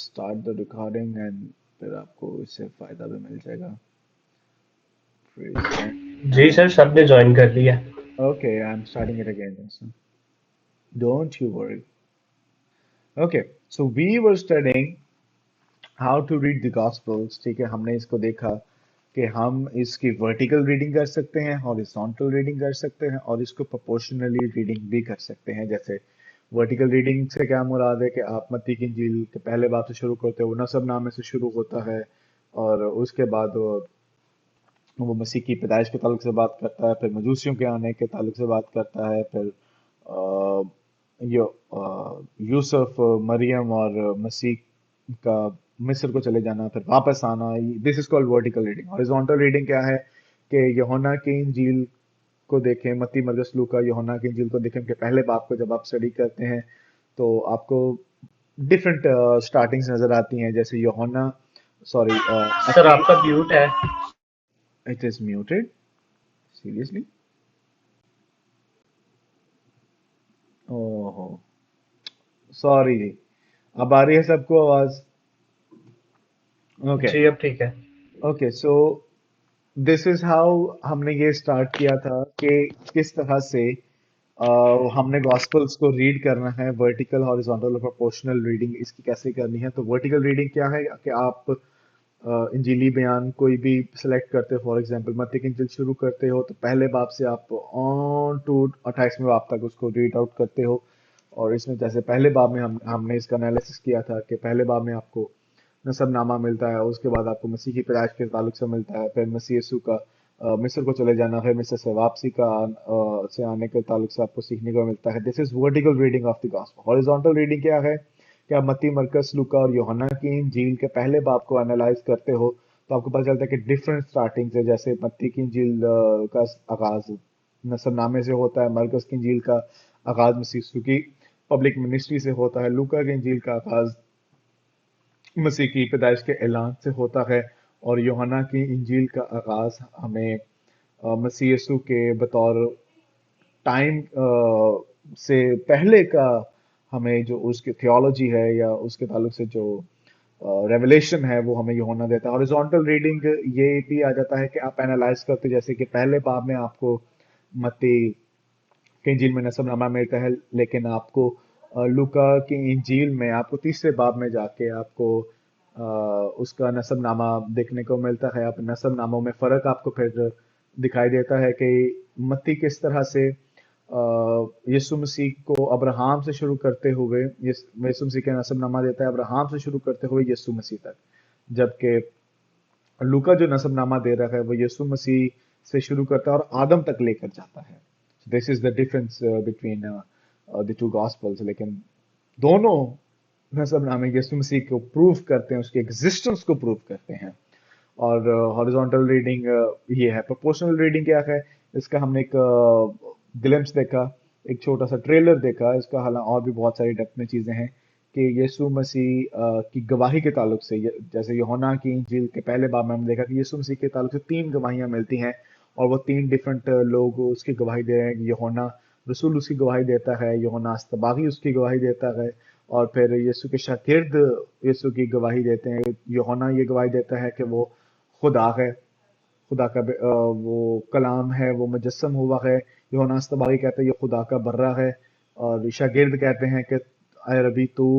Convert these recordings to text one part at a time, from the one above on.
just start the recording and फिर आपको इससे फायदा भी मिल जाएगा. Present. जी सर, सबने ज्वाइन कर लिया. Okay, I'm starting it again. So don't you worry. Okay, so we were studying how to read the Gospels. ठीक है, हमने इसको देखा कि हम इसकी वर्टिकल रीडिंग कर सकते हैं, हॉरिजॉन्टल रीडिंग कर सकते हैं और इसको प्रोपोर्शनली रीडिंग भी कर सकते हैं. जैसे वर्टिकल रीडिंग से क्या मुराद है कि आप मत्ती की इंजील के पहले बाब से शुरू करते हो, वो नसब नामे से शुरू होता है और उसके बाद वो मसीह की पैदाइश के ताल्लुक से बात करता है, फिर मजूसियों के आने के ताल्लुक से बात करता है, फिर अ, यूसुफ, मरियम और मसीह का मिस्र को चले जाना, फिर वापस आना. This is called vertical reading. Horizontal reading क्या है कि यूहन्ना की इंजील को देखें, मत्ती, मरकुस, लूका, यूहन्ना की इंजील को देखें, उनके पहले बाब को जब आप स्टडी करते हैं तो आपको डिफरेंट स्टार्टिंग्स नजर आती हैं. जैसे यूहन्ना, सॉरी, सर मत्ती. आपका म्यूट है. It is muted, seriously? ओहो, सॉरी जी. अब आ रही है सबको आवाज? ओके. जी अब ठीक है. Okay, so this is how हमने ये स्टार्ट किया था कि किस तरह से हमने गॉस्पल्स को रीड करना है, वर्टिकल, हॉरिजॉन्टल और प्रोपोर्शनल रीडिंग इसकी कैसे करनी है. तो वर्टिकल रीडिंग क्या है कि आप इंजीली बयान कोई भी सिलेक्ट करते हो. फॉर एग्जांपल मत्ती की इंजील शुरू करते हो तो पहले बाब से आप ऑन टू 28वें बाब तक उसको रीड आउट करते हो. और इसमें जैसे पहले बाब में हमने इसका एनालिसिस किया था कि पहले बाब में आपको नसबनामा मिलता है, उसके बाद आपको मसीह की पैदाइश के ताल्लुक से मिलता है, फिर मसीह यीशु का मिस्र को चले जाना, फिर मिस्र से वापसी का से आने के ताल्लुक से आपको सीखने को मिलता है. This is vertical reading of the gospel. Horizontal reading क्या है कि आप मत्ती, मरकुस, लूका और यूहन्ना की इंजील के पहले बाब को एनालाइज करते हो तो आपको पता चलता है कि डिफरेंट स्टार्टिंग है. जैसे मत्ती की इंजील का आगाज नसबनामे से होता है, मरकुस की इंजील का आगाज मसीह यीशु की पब्लिक मिनिस्ट्री से होता है, लूका की इंजील का आगाज मसीह की पैदाइश के ऐलान से होता है और यूहन्ना की इंजील का आगाज हमें मसीह यीशु के बतौर टाइम से पहले का हमें जो उसकी थियोलॉजी है या उसके ताल्लुक से जो रेवलेशन है वो हमें यूहन्ना देता है. हॉरिजॉन्टल रीडिंग ये भी आ जाता है कि आप एनालाइज करते हो, जैसे कि पहले बाब में आपको मत्ती की इंजील में नसबनामा मिलता है, लेकिन आपको लूका की इंजील में आपको तीसरे बाब में जाके आपको उसका नसबनामा देखने को मिलता है. आप नसबनामों में फर्क आपको फिर दिखाई देता है कि मत्ती किस तरह से यीशु मसीह को अब्राहम से शुरू करते हुए यीशु मसीह का नसबनामा देता है अब्राहम से शुरू करते हुए यीशु मसीह तक, जबकि लूका जो नसबनामा दे रहा है वो यीशु मसीह से शुरू करता है और आदम तक लेकर जाता है. This is the difference between the two gospels. लेकिन दोनों नसबनामे यीशु मसीह को प्रूव करते हैं, उसके एग्जिस्टेंस को प्रूव करते हैं. और हॉरिजॉन्टल रीडिंग ये है. प्रोपोर्शनल रीडिंग क्या है? इसका हमने एक ग्लिम्स देखा, एक छोटा सा ट्रेलर देखा. इसका हालांकि और भी बहुत सारी डेप्थ में चीजें हैं कि यीशु मसीह की गवाही के ताल्लुक से, जैसे यूहन्ना की इंजील के पहले बाब में हमने देखा कि यीशु मसीह के ताल्लुक से 3 गवाहियां मिलती हैं और वो 3 डिफरेंट लोग उसकी गवाही दे रहे हैं. यूहन्ना रसूल उसकी गवाही देता है, यूहन्ना अस्तबागी उसकी गवाही देता है और फिर यीशु के शागिर्द यीशु की गवाही देते हैं. यूहन्ना ये गवाही देता है कि वो खुदा है, खुदा का वो कलाम है, वो मुजस्सम हुआ है. यूहन्ना अस्तबागी कहते हैं ये खुदा का बर्रा है और शागिर्द कहते हैं कि अय रबी तू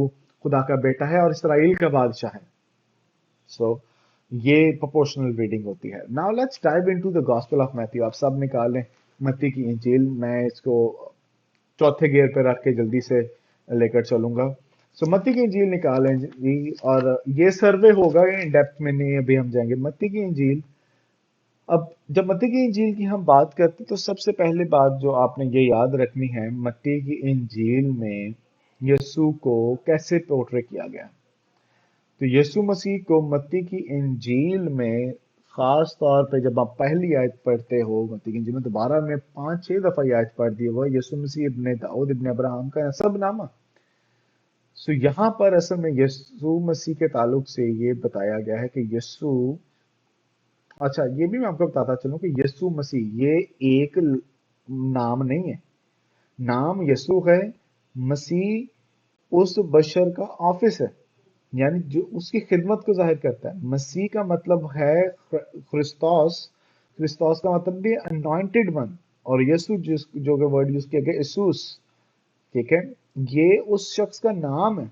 खुदा का बेटा है और इसराइल का बादशाह है. सो ये प्रोपोर्शनल रीडिंग होती है. Now let's dive into the gospel of Matthew. आप सब निकाल लें मत्ती की इंजील. मैं इसको चौथे गियर पे रख के जल्दी से लेकर चलूंगा. सो मत्ती की इंजील निकालें जी. और ये सर्वे होगा, इन डेप्थ में नहीं अभी हम जाएंगे. मत्ती की इंजील. अब जब मत्ती की इंजील की हम बात करते हैं तो सबसे पहले बात जो आपने ये याद रखनी है, मत्ती की इंजील में यीशु को कैसे पोर्ट्रे किया गया. तो यीशु मसीह को मत्ती की इंजील में खास तौर पे जब आप पहली आयत पढ़ते हो मत्ती की इंजील में, दोबारा में 5-6 दफा ये आयत पढ़ दी हुआ यीशु मसीह इब्ने दाऊद इब्ने अब्राहम का नसबनामा. सो यहाँ पर असल में यीशु मसीह के ताल्लुक से ये बताया गया है कि यीशु, अच्छा ये भी मैं आपको बताता चलूं कि यीशु मसीह ये एक नाम नहीं है. नाम यीशु है, मसीह उस बशर का ऑफिस है. यानी जो उसकी खिदमत को जाहिर करता है। मसीह का मतलब है क्रिस्तोस। क्रिस्तोस का मतलब भी अनॉइंटेड वन, और यीशु जिस जो का वर्ड यूज किया गया इसूस, ठीक है, ये उस शख्स का नाम है,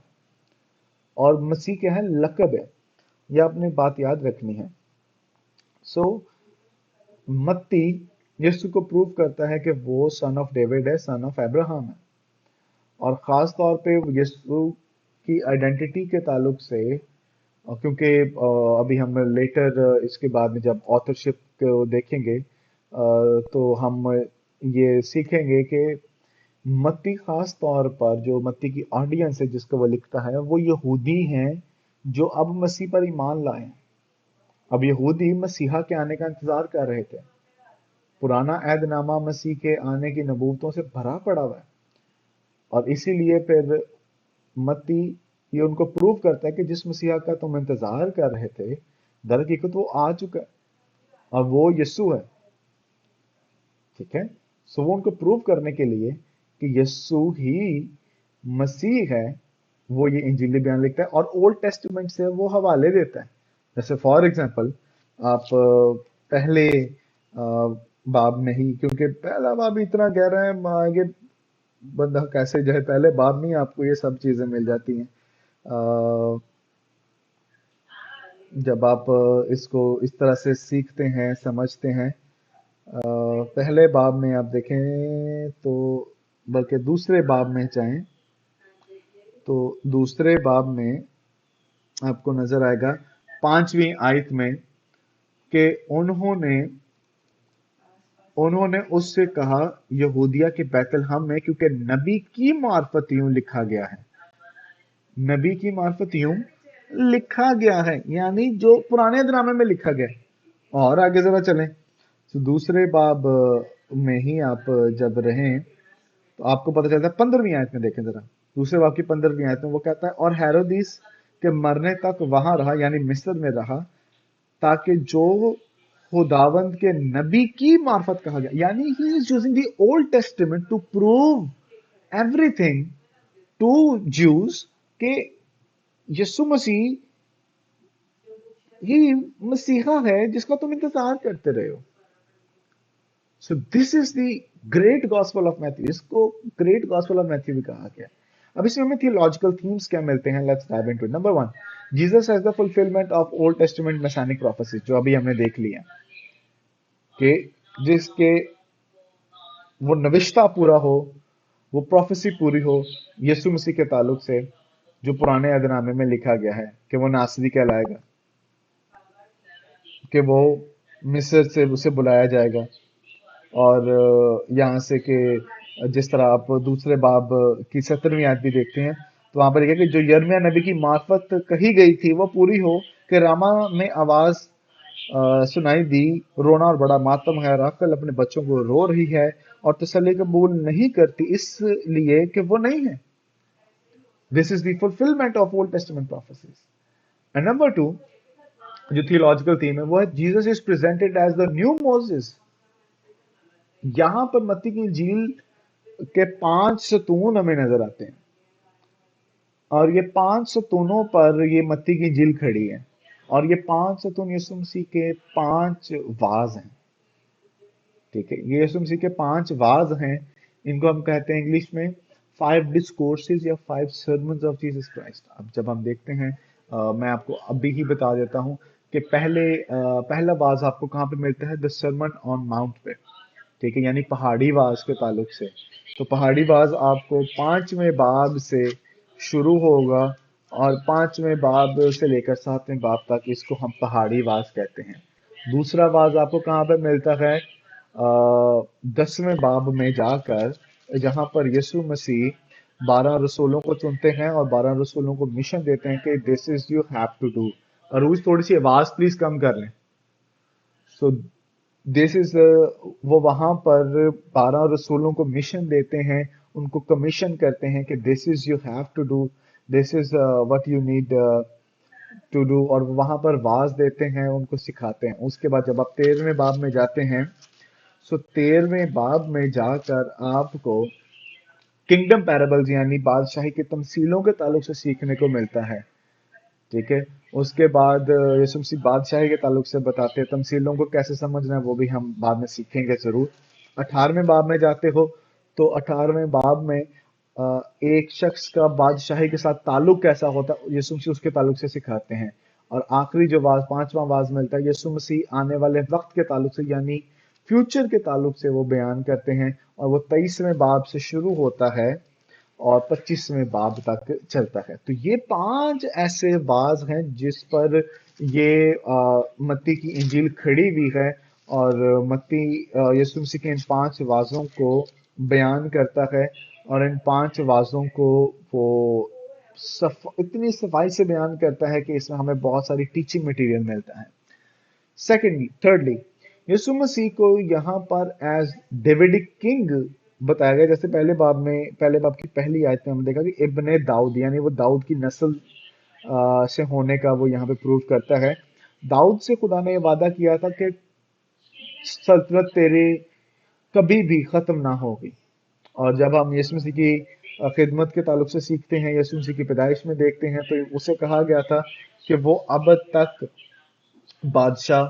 और मसीह क्या है, लकब है। यह आपने बात याद रखनी है। सो मत्ती यीशु को प्रूव करता है कि वो सन ऑफ डेविड है, सन ऑफ अब्राहम है, और खास तौर पे यीशु की आइडेंटिटी के ताल्लुक से, क्योंकि अभी हम लेटर इसके बाद में जब ऑथरशिप को देखेंगे तो हम ये सीखेंगे कि मत्ती खास तौर पर जो मत्ती की ऑडियंस है जिसको वो लिखता है, वो यहूदी हैं जो अब मसीह पर ईमान लाए हैं। अब यहूदी मसीहा के आने का इंतजार कर रहे थे। पुराना अहदनामा मसीह के आने की नबूवतों से भरा पड़ा हुआ है, और इसीलिए फिर मत्ती ये उनको प्रूव करता है कि जिस मसीहा का तुम इंतजार कर रहे थे, दर हकीकत वो आ चुका है, और वो यीशु है। ठीक है। सो वो उनको प्रूव करने के लिए कि यीशु ही मसीह है, वो ये इंजीली बयान लिखता है और ओल्ड टेस्टामेंट से वो हवाले देता है। जैसे फॉर एग्जांपल आप पहले बाब में ही, क्योंकि पहला बाब इतना गहरा है, आगे बंदा कैसे जो है, पहले बाब में ही आपको ये सब चीजें मिल जाती हैं। जब आप इसको इस तरह से सीखते हैं, समझते हैं, पहले बाब में आप देखें तो, बल्कि दूसरे बाब में चाहें तो दूसरे बाब में आपको नजर आएगा 5वीं आयत में कि उन्होंने उन्होंने उससे कहा, यहूदिया के बैतलहम में, क्योंकि नबी की मार्फत यूं लिखा गया है। नबी की मार्फत यूं लिखा गया है, यानी जो पुराने ड्रामे में लिखा गया है। और आगे जरा चलें तो दूसरे बाब में ही आप जब रहें तो आपको पता चलता है 15वीं आयत में। देखें जरा दूसरे बाब की 15वीं आयत में वो कहता है, और हेरोदिस के मरने तक वहां रहा, यानी मिस्र में रहा, ताकि जो खुदावंद के नबी की मार्फत कहा गया, यानी he is using the Old Testament to prove everything to Jews के यीशु मसीह ही मसीहा है जिसका तुम इंतजार करते रहे हो। So this is the great gospel of Matthew. इसको ग्रेट गॉस्पेल ऑफ मैथ्यू भी कहा गया। अब इसमें हमें थियोलॉजिकल थीम्स क्या मिलते हैं, let's dive into. Number 1, Jesus as the fulfilment of Old Testament messianic prophecies, जो अभी हमने देख लिया कि जिसके वो नविश्ता पूरा हो, वो प्रोफेसी पूरी हो यीशु मसीह के ताल्लुक से, जो पुराने अहदनामे में लिखा गया है कि वो नासरी कहलाएगा, कि वो मिस्र से उसे बुलाया जाएगा, और यहाँ से कि जिस तरह आप दूसरे बाब की 17वीं आयत भी देखते हैं तो वहां पर लिखा कि जो यिर्मयाह नबी की मार्फत कही गई थी वो पूरी हो, कि रामा में आवाज सुनाई दी, रोना और बड़ा मातम है, राखल अपने बच्चों को रो रही है और तसल्ली कबूल नहीं करती, इसलिए कि वो नहीं है। This is the fulfilment of Old Testament prophecies. And number 2, जो थियोलॉजिकल थीम है वो है, Jesus is presented as the new Moses. यहां पर मत्ती की इंजील के 5 सतून हमें नजर आते हैं, और ये 5 सतूनों पर ये मत्ती की इंजील खड़ी है, और ये 5 सतून यीशु मसीह के 5 वाज हैं। ठीक है, ये यीशु मसीह के 5 वाज हैं। इनको हम कहते हैं इंग्लिश में 5 डिस्कोर्सेज या 5 सर्मन्स ऑफ जीसस क्राइस्ट। अब जब हम देखते हैं, मैं आपको अभी ही बता देता हूं कि पहला वाज आपको कहां पे मिलता है, द सर्मन ऑन माउंट पे। ठीक है, यानी पहाड़ी वाज के ताल्लुक से। तो पहाड़ी वाज आपको 5वें बाब से शुरू होगा, और 5वें बाब से लेकर 7वें बाब तक इसको हम पहाड़ी वाज कहते हैं। दूसरा वाज आपको कहाँ पे मिलता है, 10वें बाब में जाकर, जहां पर यीशु मसीह 12 रसूलों को चुनते हैं और 12 रसूलों को मिशन देते हैं कि this is you have to do. Arooj थोड़ी सी आवाज प्लीज कम कर लें। सो दिस इज, वो वहां पर 12 रसूलों को मिशन देते हैं, उनको कमीशन करते हैं कि this is you have to do, this is what you need to do, और वहां पर वाज देते हैं, उनको सिखाते हैं। उसके बाद जब आप 13वें बाब में जाते हैं, सो 13वें बाब में जाकर आपको किंगडम पैराबल्स यानी बादशाही की तमसीलों के ताल्लुक से सीखने को मिलता है। ठीक है। उसके बाद यीशु मसीह बादशाही के ताल्लुक से बताते हैं, तमसीलों को कैसे समझना है वो भी हम बाद में सीखेंगे जरूर। 18वें बाब में जाते हो तो 18वें बाब में एक शख्स का बादशाही के साथ ताल्लुक कैसा होता है यीशु मसीह उसके ताल्लुक से सिखाते हैं। और आखिरी जो वाज 5वां वाज मिलता है यीशु मसीह आने वाले वक्त के ताल्लुक से यानी फ्यूचर के ताल्लुक से वो बयान करते हैं, और वो 23वें बाब से शुरू होता है और 25वें बाब तक चलता है। तो ये 5 ऐसे वाज हैं जिस पर ये मत्ती की इंजील खड़ी हुई है, और मत्ती यीशु मसीह के इन 5 वाजों को बयान करता है, और इन 5 वाजों को वो इतनी सफाई से बयान करता है कि इसमें हमें बहुत सारी टीचिंग मटेरियल मिलता है। सेकेंडली थर्डली यीशु मसीह को यहाँ पर एज डेविडिक किंग बताया गया। जैसे पहले बाब की पहली आयत में हम देखा कि इब्ने दाऊद यानी वो दाऊद की नस्ल से होने का वो यहाँ पे प्रूव करता है। दाऊद से खुदा ने ये वादा किया था कि सल्तनत तेरी कभी भी खत्म ना होगी। और जब हम यीशु मसीह की खिदमत के ताल्लुक से सीखते हैं, यीशु मसीह की पैदाइश में देखते हैं, तो उसे कहा गया था कि वो अब तक बादशाह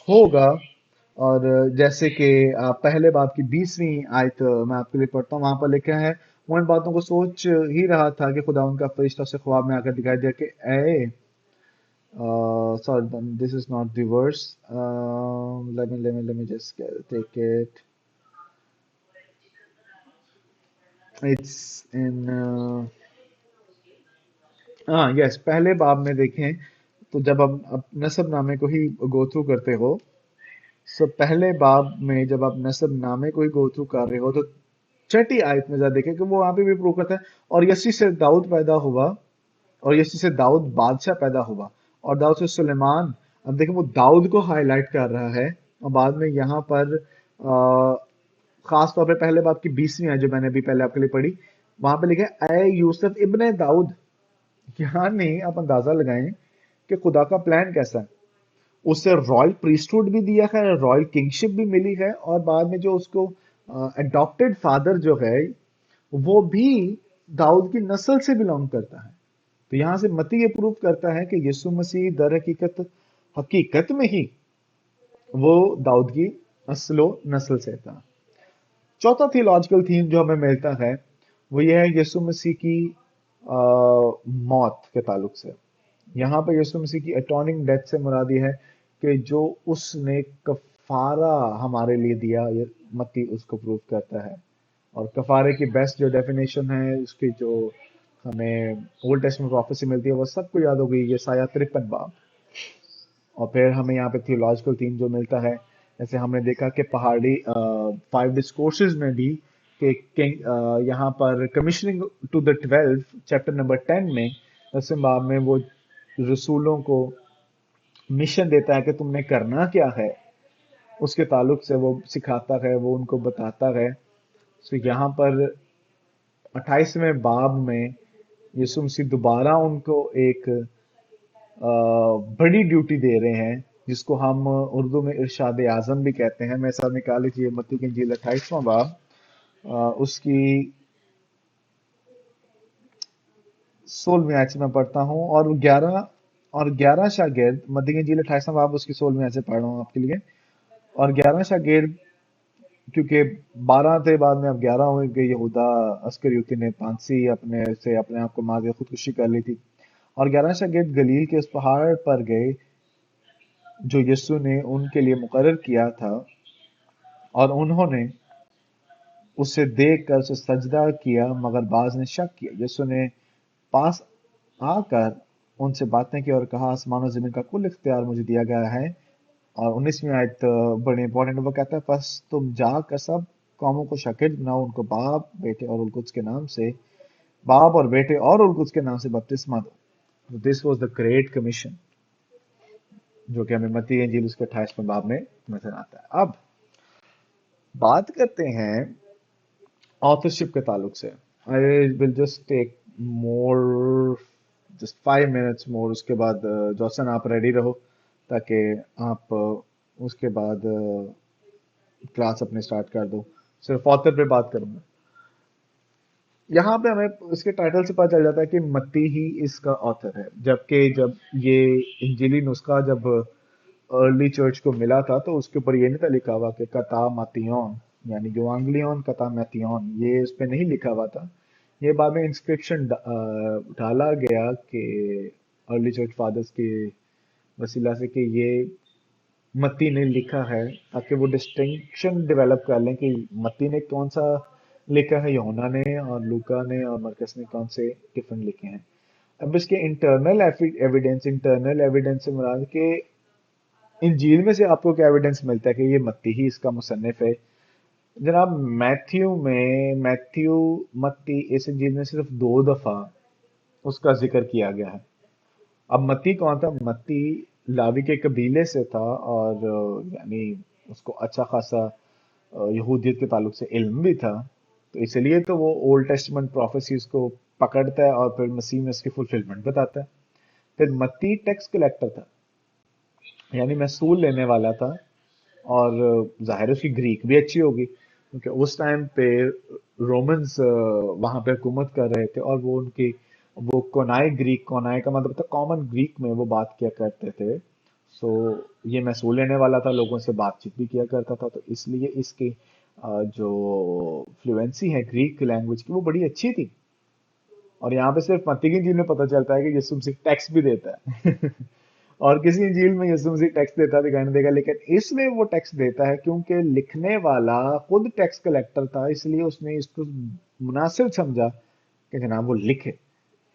होगा। और जैसे कि पहले बाब की 20वीं आयत मैं आपके लिए पढ़ता हूँ, वहां पर लिखा है, वो इन बातों को सोच ही रहा था कि खुदा उनका फरिश्ता उसे ख्वाब में आकर दिखाई दिया कि ए sorry, this is not the verse. Let me just take it. It's in हाँ यस, पहले बाब में देखें तो जब आप नसब नामे को ही गो थ्रू करते हो, सो पहले बाब में जब आप नसब नामे को ही गो थ्रू कर रहे हो तो छठी आयत में जरा देखें कि वो वहां पे भी प्रूव करता है, और यसी से दाऊद पैदा हुआ, और यसी से दाऊद बादशाह पैदा हुआ, और दाऊद से सुलेमान। अब देखें वो दाऊद को हाईलाइट कर रहा है, और बाद में यहाँ पर खास तौर पे पहले बाब की 20वीं आयत जो मैंने अभी पहले आपके लिए पढ़ी, वहां पे लिखा है ए यूसुफ इब्ने दाऊद। यानी आप अंदाजा लगाएं कि खुदा का प्लान कैसा है। उसे रॉयल प्रीस्टहुड भी दिया है, रॉयल किंगशिप भी मिली है, और बाद में जो उसको अडॉप्टेड फादर जो है वो भी दाऊद की नस्ल से बिलोंग करता है। तो यहां से मती ये प्रूव करता है कि यीशु मसीह दर हकीकत हकीकत में ही वो दाऊद की नस्लो नस्ल से था। चौथा थियोलॉजिकल थीम जो हमें मिलता है वो ये है यीशु मसीह की मौत के ताल्लुक से। यहाँ पर यीशु मसीह की अटॉर्निंग डेथ से मुराद ये है कि जो उसने कफारा हमारे लिए दिया, ये मत्ती उसको प्रूव करता है। और कफारे की बेस्ट जो डेफिनेशन है उसकी, जो हमें ओल्ड टेस्टमेंट प्रोफेसी मिलती है, वो सबको याद हो गई, ये साया 53 बाब। और फिर हमें यहाँ पे थियोलॉजिकल थीम जो मिलता है, जैसे हमने देखा कि पहाड़ी 5 डिस्कोर्सेज में भी कि किंग यहाँ पर commissioning to the 12 chapter number 10 में 10वें बाब में वो रसूलों को मिशन देता है कि तुमने करना क्या है, उसके ताल्लुक से वो सिखाता है, वो उनको बताता है। तो यहाँ पर 28वें बाब में यीशु मसीह दोबारा उनको एक बड़ी ड्यूटी दे रहे हैं, जिसको हम उर्दू में इरशाद आजम भी कहते हैं। मेरे साथ निकाल लीजिए मत्ती की इंजील 28वां बाब, उसकी 16वीं आयत से मैं पढ़ता हूँ। और 11 शागिर्द, मत्ती की इंजील 28वां बाब उसकी 16वीं आयत से पढ़ रहा हूँ आपके लिए। और 11 शागिर्द, क्योंकि 12 थे, बाद में अब 11 हो गए, यहूदा अस्करियोती ने फांसी अपने आप को मार के खुदकुशी कर ली थी। और 11 शागिर्द गलील के उस पहाड़ पर गए जो यीशु ने उनके लिए मुकर्रर किया था, और उन्होंने उसे देखकर उसे सजदा किया, मगर बाज ने शक किया। यीशु ने पास आकर उनसे बातें की और कहा, आसमान और जमीन का कुल इख्तियार मुझे दिया गया है। और 19वीं आयत बड़ी इंपॉर्टेंट है, वो कहता है, बस तुम जाकर सब कौमों को शागिर्द बनाओ, उनको बाप और बेटे और उलकुच के नाम से बपतिस्मा दो। This was the great commission, जो कि हमें मत्ती इंजील उसके 28वें बाब में नजर आता है। अब बात करते हैं ऑथरशिप के ताल्लुक से। I will just take more just 5 minutes more, उसके बाद जॉसन आप रेडी रहो, ताकि आप उसके बाद क्लास अपने स्टार्ट कर दो। सिर्फ ऑथर पे बात करूंगा। यहाँ पे हमें इसके टाइटल से पता चल जाता है कि मत्ती ही इसका ऑथर है, जबकि जब ये इंजीली नुस्खा जब अर्ली चर्च को मिला था तो उसके ऊपर ये नहीं था लिखा हुआ कि कता मातियोन, यानी युवांगलियोन कता मैतियोन, ये उस पे नहीं लिखा हुआ था। ये बाद में इंस्क्रिप्शन डाला गया कि अर्ली चर्च फादर्स के वसीला से कि ये मत्ती ने लिखा है, ताकि वो डिस्टिंक्शन डेवलप कर लें कि मत्ती ने कौन सा लिखा है, यूहन्ना ने और लूका ने और मरकस ने कौन से डिफरेंट लिखे हैं। अब इसके इंटरनल एविडेंस से मुराद के इंजील में से आपको क्या एविडेंस मिलता है कि ये मत्ती ही इसका मुसन्निफ है। जनाब, मैथ्यू मत्ती इस इंजील में सिर्फ 2 दफा उसका जिक्र किया गया है। अब मत्ती कौन था? मत्ती लावी के कबीले से था और यानी उसको अच्छा खासा यहूदियत के ताल्लुक से इल्म भी था, तो इसलिए तो वो ओल्ड टेस्टमेंट प्रोफेसीज को पकड़ता है और फिर मसीह में उसकी फुलफिलमेंट बताता है। फिर मत्ती टैक्स कलेक्टर था, यानी महसूल लेने वाला था, और जाहिर है उसकी ग्रीक भी अच्छी होगी क्योंकि उस टाइम पे रोमन्स वहां पे हुकूमत कर रहे थे, और वो कोनाई ग्रीक, कोनाई का मतलब था कॉमन ग्रीक में वो बात किया करते थे। सो ये महसूल लेने वाला था, लोगों से बातचीत भी किया करता था, तो इसलिए इसकी जो फ्लुएंसी है ग्रीक लैंग्वेज की वो बड़ी अच्छी थी। और यहाँ पे सिर्फ मत्ती की इंजील में पता चलता है कि यीशु मसीह टैक्स भी देता है और किसी इंजील में यीशु मसीह टैक्स देता दिखाई नहीं देगा, लेकिन इसमें वो टैक्स देता है क्योंकि लिखने वाला खुद टैक्स कलेक्टर था, इसलिए उसने इसको मुनासिब समझा कि जनाब वो लिखे।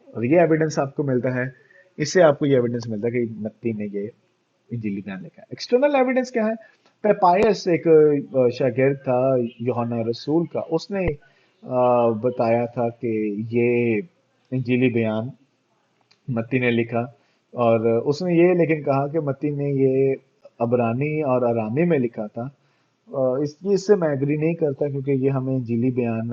और ये एविडेंस आपको मिलता है, इससे आपको ये एविडेंस मिलता है कि मत्ती ने ये इंजीली बयान लिखा है। एक्सटर्नल एविडेंस क्या है? पेपायस एक शागिर्द था यूहन्ना रसूल का, उसने बताया था कि ये इंजीली बयान मत्ती ने लिखा, और उसने ये लेकिन कहा कि मत्ती ने ये अबरानी और अरामी में लिखा था। इससे मैं एग्री नहीं करता क्योंकि ये हमें इंजीली बयान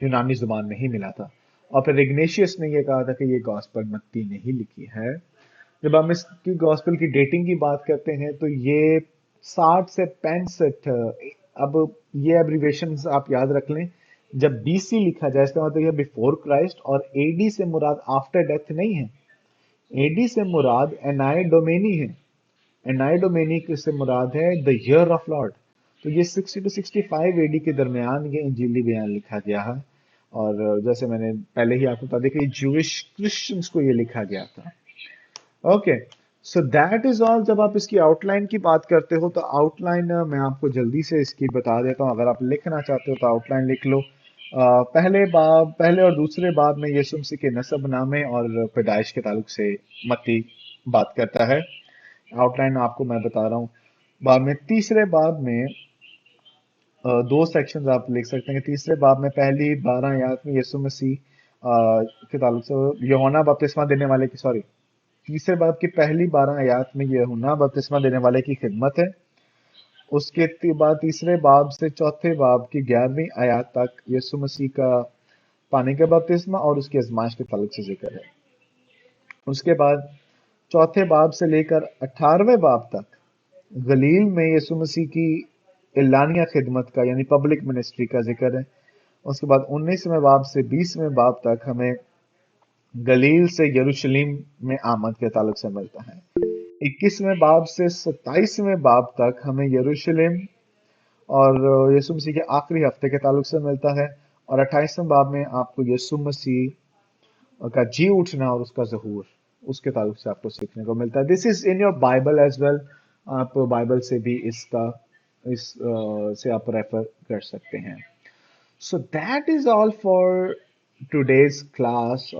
यूनानी जुबान में ही मिला था। और फिर इग्नेशियस ने ये कहा था कि ये गॉस्पेल मत्ती ने ही लिखी है। जब हम इसकी गॉस्पेल की डेटिंग की बात करते हैं तो ये 60 से 65, अब ये एब्रीवेशंस आप याद रख लें। जब बीसी लिखा जाए इसका मतलब यह बिफोर क्राइस्ट, और एडी से मुराद आफ्टर डेथ नहीं है। एडी से मुराद एनाई डोमेनी है। एनाई डोमेनी से मुराद है द ईयर ऑफ लॉर्ड। तो ये 60 टू 65 एडी के दरमियान ये इंजीली बयान लिखा गया है, और जैसे मैंने पहले ही आपको बता दिया कि जूइश क्रिश्चियंस को ये लिखा गया था। Okay, so that is all. जब आप इसकी आउटलाइन की बात करते हो तो आउटलाइन मैं आपको जल्दी से इसकी बता देता हूँ। अगर आप लिखना चाहते हो तो आउटलाइन लिख लो। पहले और दूसरे बाब में यीशु मसीह के नसब नामे और पैदाइश के ताल्लुक से मत्ती बात करता है। आउटलाइन आपको मैं बता रहा हूँ। बाब में तीसरे बाब में 2 सेक्शंस आप लिख सकते हैं कि तीसरे बाब में पहली 12 आयत में यीशु मसीह के ताल्लुक से यूहन्ना बपतिस्मा देने वाले की, सॉरी, तीसरे बाब की पहली 12 आयत में यूहन्ना बपतिस्मा देने वाले की खिदमत है। उसके बाद तीसरे बाब से चौथे बाब की 11वीं आयत तक यीशु मसीह का पानी का बपतिस्मा और उसकी आजमाइश के ताल्लुक से जिक्र है। उसके बाद चौथे बाब से लेकर 18वें बाब तक गलील में यीशु मसीह की इलानिया खिदमत का यानी पब्लिक मिनिस्ट्री का जिक्र है। उसके बाद 19वें बाब से 20वें बाब तक हमें गलील से यरूशलेम में आमद के ताल्लुक से मिलता है। 21वें बाब से 27वें बाब तक हमें यरूशलेम और यीशु मसीह के आखिरी हफ्ते के ताल्लुक से मिलता है। और 28वें बाब में आपको यीशु मसीह का जी उठना और उसका ज़हूर, उसके ताल्लुक से आपको सीखने को मिलता है। This is in your Bible as well. आप बाइबल से भी से आप रेफर कर सकते हैं। So that is all for today's class.